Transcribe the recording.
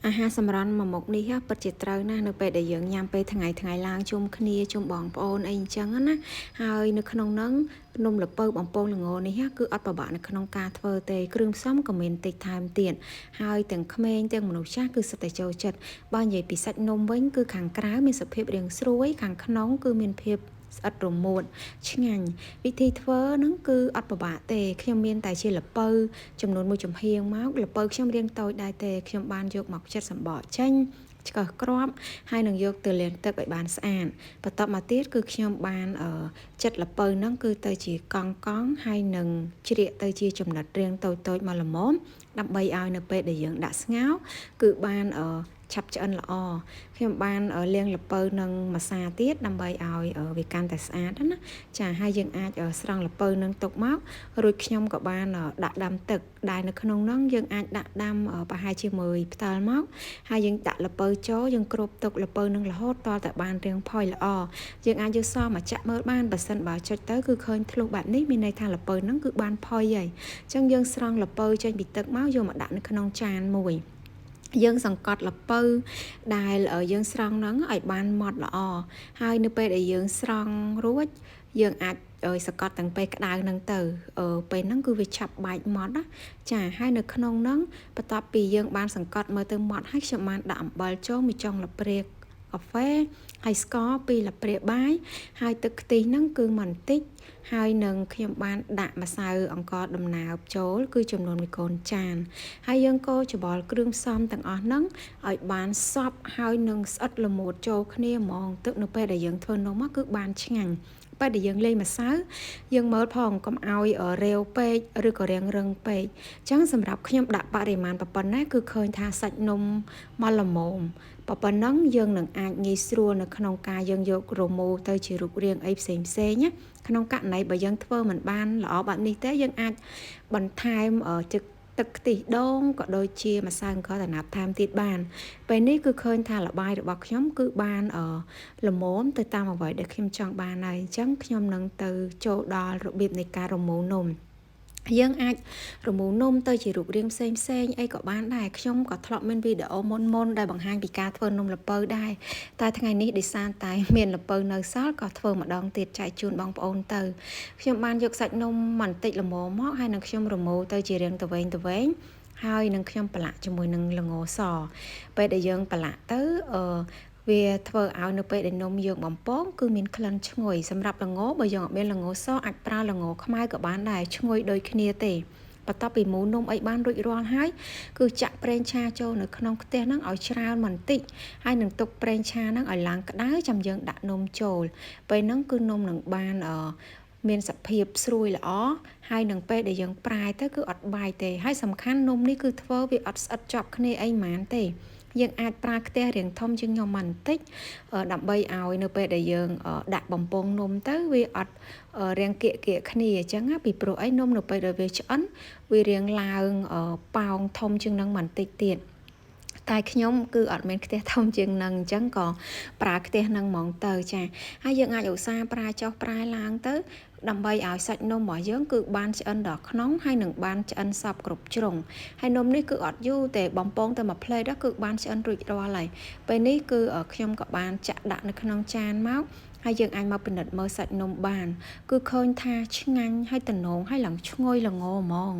អាហារសម្រន់មួយមុខនេះពិតជាត្រូវណាស់នៅពេលដែលយើងញ៉ាំពេលថ្ងៃឡើងជុំគ្នាជុំបងប្អូនអីអញ្ចឹងណាហើយនៅក្នុងហ្នឹងនំល្ពៅបំពងល្ងនេះគឺអត់ប្របាក់នៅក្នុងការធ្វើទេគ្រឿងផ្សំក៏មានតិចថែមទៀតហើយទាំងក្មេងទាំងមនុស្សចាស់គឺសុទ្ធតែចូលចិត្តបើនិយាយពីសាច់នំវិញគឺខាងក្រៅមានសភាពរាងស្រួយខាងក្នុងគឺមានភាពស្អិតរមួតឆ្ងាញ់វិធីធ្វើហ្នឹងគឺអត់ពិបាកទេខ្ញុំមានតែជាល្ពៅចំនួនមួយចំហៀងមកល្ពៅខ្ញុំរៀងតូចដែរទេខ្ញុំបានយកមកចិតសម្បកចេញឆ្កឹះគ្រាប់ហើយនឹងយកទៅលាងទឹកឲ្យបានស្អាតបន្ទាប់មកទៀតគឺខ្ញុំបានចិតល្ពៅហ្នឹងគឺទៅជាកង់ហើយនឹងជ្រៀកទៅជាចំណិតរាងតូចមកល្មមដើម្បីឲ្យនៅពេលដែលយើងដាក់ស្ងោរគឺបានឆាប់ឆ្អិនល្អខ្ញុំបានលាងល្ពៅនឹងម្សៅទៀតដើម្បីឲ្យវាកាន់តែស្អាតណាចាហើយយើងអាចស្រង់ល្ពៅនឹងទុកមករួចខ្ញុំក៏បានដាក់ដាំទឹកដែលនៅក្នុងនោះយើងអាចដាក់ដាំប្រហែលជាមួយផ្តិលមកហើយយើងដាក់ល្ពៅចូលយើងគ្របទុកល្ពៅនឹងរហូតតតែបានរាងផុយល្អយើងអាចយកសមកចាក់មើលបានបើសិនបើចុចទៅគឺឃើញធ្លុះបែបនេះមានន័យថាល្ពៅនឹងគឺបានផុយហើយអញ្ចឹងយើងស្រង់ល្ពៅចេញពីទឹកមកយកមកដាក់នៅក្នុងចានមួយយើងសង្កត់ល្ពៅដែលយើងស្រង់ហ្នឹងឲ្យបានម៉ត់ល្អហើយនៅពេលដែលយើងស្រង់រួចយើងអាចសង្កត់ទាំងពេលក្តៅហ្នឹងទៅពេលហ្នឹងគឺវាឆាប់បែកម៉ត់ណាចាហើយនៅក្នុងហ្នឹងបន្ទាប់ពីយើងបានសង្កត់មើលទៅម៉ត់ហើយខ្ញុំបានដាក់អំបិលចូលមួយចុងល្ព្រាកាហ្វេហើយស្ករពីល្ព្រាបាយហើយទឹកខ្ទិះហ្នឹងគឺបន្តិចហើយនឹងខ្ញុំបានដាក់ម្សៅអង្ករដំណើបចូលគឺចំនួន1 កូនចានហើយយើងកូរច្បល់គ្រឿងផ្សំទាំងអស់ហ្នឹងឲ្យបានសព្វហើយនឹងស្អិតល្មួតចូលគ្នាហ្មងទឹកនៅពេលដែលយើងធ្វើនំមកគឺបានឆ្ងាញ់ពេលដែលយើងលេងម្សៅយើងមើលផងកុំឲ្យរាវពេកឬក៏រាងរឹងពេកអញ្ចឹងសម្រាប់ខ្ញុំដាក់បរិមាណប៉ុណ្ណាគឺឃើញថាសាច់នំមកល្មមប៉ុណ្ណឹងយើងនឹងអាចងាយស្រួលនៅក្នុងការយើងយករមូរទៅជារូបរាងអីផ្សេងណាក្នុងករណីបើយើងធ្វើមិនបានល្អបែបនេះទេយើងអាចបន្ថែមទឹកខ្ទិះដូងក៏ដូចជាម្សៅអង្ករដំណើបថែមទៀតបានពេលនេះគឺឃើញថាល្បាយរបស់ខ្ញុំគឺបានល្មមទៅតាមអ្វីដែលខ្ញុំចង់បានហើយអញ្ចឹងខ្ញុំនឹងទៅចូលដល់របៀបនៃការរមូរនំយើងអាចរមូរនំទៅជារូបរាងផ្សេងអីក៏បានដែរខ្ញុំក៏ធ្លាប់មានវីដេអូមុនដែលបង្ហាញពីការធ្វើនំល្ពៅដែរតែថ្ងៃនេះដោយសារតែមានល្ពៅនៅសល់ក៏ធ្វើម្ដងទៀតចែកជូនបងប្អូនទៅខ្ញុំបានយកសាច់នំបន្តិចល្មមមកហើយនឹងខ្ញុំរមូរទៅជារាងទៅវែងហើយនឹងខ្ញុំប្រឡាក់ជាមួយនឹងល្ងសពេលដែលយើងប្រឡាក់ទៅវាធ្វើឲ្យនៅពេលដែលនំយើងបំពងគឺមានក្លិនឈ្ងុយសម្រាប់ល្ងបើយើងអត់មានល្ងសអាចប្រើល្ងខ្មៅក៏បានដែរឈ្ងុយដូចគ្នាទេបន្ទាប់ពីមូលនំអីបានរួចរាល់ហើយគឺចាក់ប្រេងឆាចូលនៅក្នុងខ្ទះហ្នឹងឲ្យច្រើនបន្តិចហើយនឹងទុកប្រេងឆាហ្នឹងឲ្យឡើងក្តៅចាំយើងដាក់នំចូលពេលហ្នឹងគឺនំនឹងបានមានសភាពស្រួយល្អហើយនឹងពេលដែលយើងប្រែទៅគឺអត់បាយទេហើយសំខាន់នំនេះគឺធ្វើវាអត់ស្អិតជាប់គ្នាអីហ្មងទេយើងអាចប្រើខ្ទះរាងធំជាងខ្ញុំបន្តិចដើម្បីឲ្យនៅពេលដែលយើងដាក់បំពងនំទៅវាអត់រាងគៀកគ្នាអញ្ចឹងណាពីព្រោះអីនំនៅពេលដែលវាឆ្អិនវារាងឡើងប៉ោងធំជាងនឹងបន្តិចទៀតតែខ្ញុំគឺអត់មានខ្ទះធំជាងនឹងអញ្ចឹងក៏ប្រើខ្ទះនឹងហ្មងទៅចាហើយយើងអាចឧស្សាហ៍ប្រើចុះប្រើឡើងទៅដើម្បីឲ្យសាច់នំរបស់យើងគឺបានឆ្អិនដល់ក្នុងហើយនឹងបានឆ្អិនសព្វគ្រប់ជ្រុងហើយនំនេះគឺអត់យូរទេបំពងតែមួយផ្លេតគឺបានឆ្អិនរួចរាល់ហើយពេលនេះគឺខ្ញុំក៏បានចាក់ដាក់នៅក្នុងចានមកហើយយើងអាចមកពិនិត្យមើលសាច់នំបានគឺឃើញថាឆ្ងាញ់ហើយតំណងហើយឡើងឈ្ងុយល្ងហ្មង